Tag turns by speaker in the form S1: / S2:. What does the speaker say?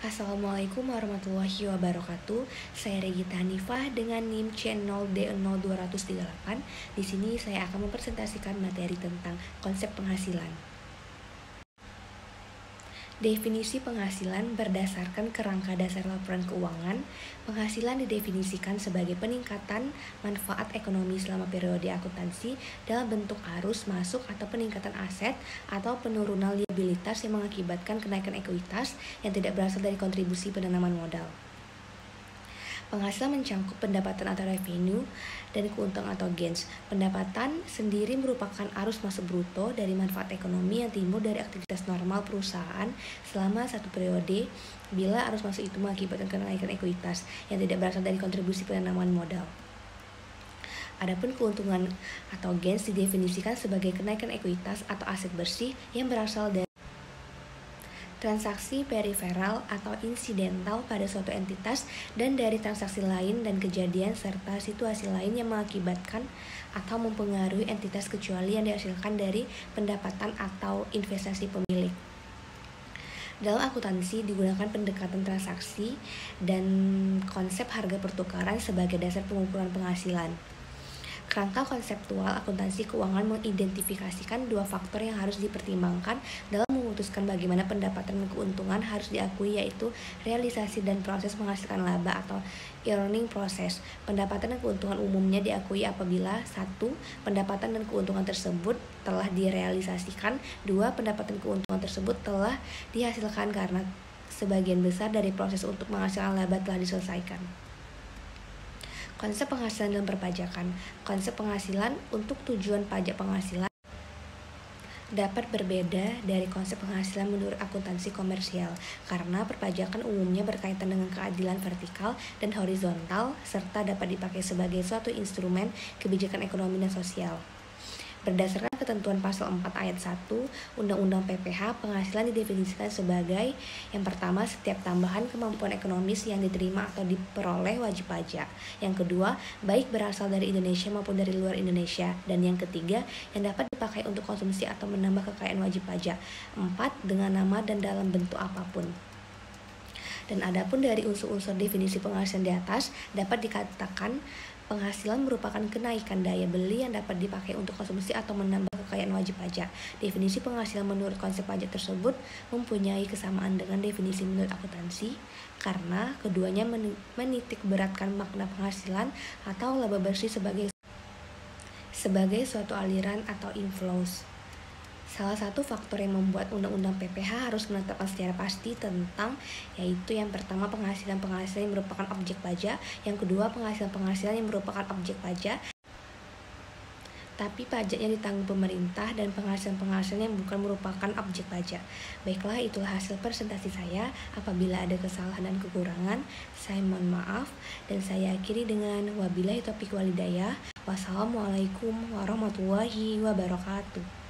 S1: Assalamualaikum warahmatullahi wabarakatuh. Saya Regita Hanifah dengan NIM C0D0238. Di sini saya akan mempresentasikan materi tentang konsep penghasilan. Definisi penghasilan berdasarkan kerangka dasar laporan keuangan. Penghasilan didefinisikan sebagai peningkatan manfaat ekonomi selama periode akuntansi dalam bentuk arus masuk atau peningkatan aset atau penurunan liabilitas yang mengakibatkan kenaikan ekuitas yang tidak berasal dari kontribusi penanaman modal. Penghasilan mencangkup pendapatan atau revenue dan keuntungan atau gains. Pendapatan sendiri merupakan arus masuk bruto dari manfaat ekonomi yang timbul dari aktivitas normal perusahaan selama satu periode bila arus masuk itu mengakibatkan kenaikan ekuitas yang tidak berasal dari kontribusi penanaman modal. Adapun keuntungan atau gains didefinisikan sebagai kenaikan ekuitas atau aset bersih yang berasal dari transaksi periferal atau insidental pada suatu entitas dan dari transaksi lain dan kejadian serta situasi lain yang mengakibatkan atau mempengaruhi entitas kecuali yang dihasilkan dari pendapatan atau investasi pemilik. Dalam akuntansi digunakan pendekatan transaksi dan konsep harga pertukaran sebagai dasar pengukuran penghasilan. Kerangka konseptual akuntansi keuangan mengidentifikasikan dua faktor yang harus dipertimbangkan dalam memutuskan bagaimana pendapatan dan keuntungan harus diakui, yaitu realisasi dan proses menghasilkan laba atau earning process. Pendapatan dan keuntungan umumnya diakui apabila 1. Pendapatan dan keuntungan tersebut telah direalisasikan. 2. Pendapatan dan keuntungan tersebut telah dihasilkan karena sebagian besar dari proses untuk menghasilkan laba telah diselesaikan. Konsep penghasilan dalam perpajakan. Konsep penghasilan untuk tujuan pajak penghasilan dapat berbeda dari konsep penghasilan menurut akuntansi komersial karena perpajakan umumnya berkaitan dengan keadilan vertikal dan horizontal serta dapat dipakai sebagai suatu instrumen kebijakan ekonomi dan sosial. Berdasarkan ketentuan pasal 4 ayat 1 Undang-Undang PPH, penghasilan didefinisikan sebagai yang pertama, setiap tambahan kemampuan ekonomis yang diterima atau diperoleh wajib pajak. Yang kedua, baik berasal dari Indonesia maupun dari luar Indonesia. Dan yang ketiga, yang dapat dipakai untuk konsumsi atau menambah kekayaan wajib pajak. 4. Dengan nama dan dalam bentuk apapun. Dan adapun dari unsur-unsur definisi penghasilan di atas, dapat dikatakan penghasilan merupakan kenaikan daya beli yang dapat dipakai untuk konsumsi atau menambah kekayaan wajib pajak. Definisi penghasilan menurut konsep pajak tersebut mempunyai kesamaan dengan definisi menurut akuntansi karena keduanya menitik beratkan makna penghasilan atau laba bersih sebagai suatu aliran atau inflows. Salah satu faktor yang membuat Undang-Undang PPH harus menetapkan secara pasti tentang, yaitu yang pertama penghasilan yang merupakan objek pajak, yang kedua penghasilan yang merupakan objek pajak tapi pajaknya ditanggung pemerintah, dan penghasilan yang bukan merupakan objek pajak. Baiklah, itulah hasil presentasi saya. Apabila ada kesalahan dan kekurangan, saya mohon maaf dan saya akhiri dengan wabillahi taufiq walhidayah. Wassalamualaikum warahmatullahi wabarakatuh.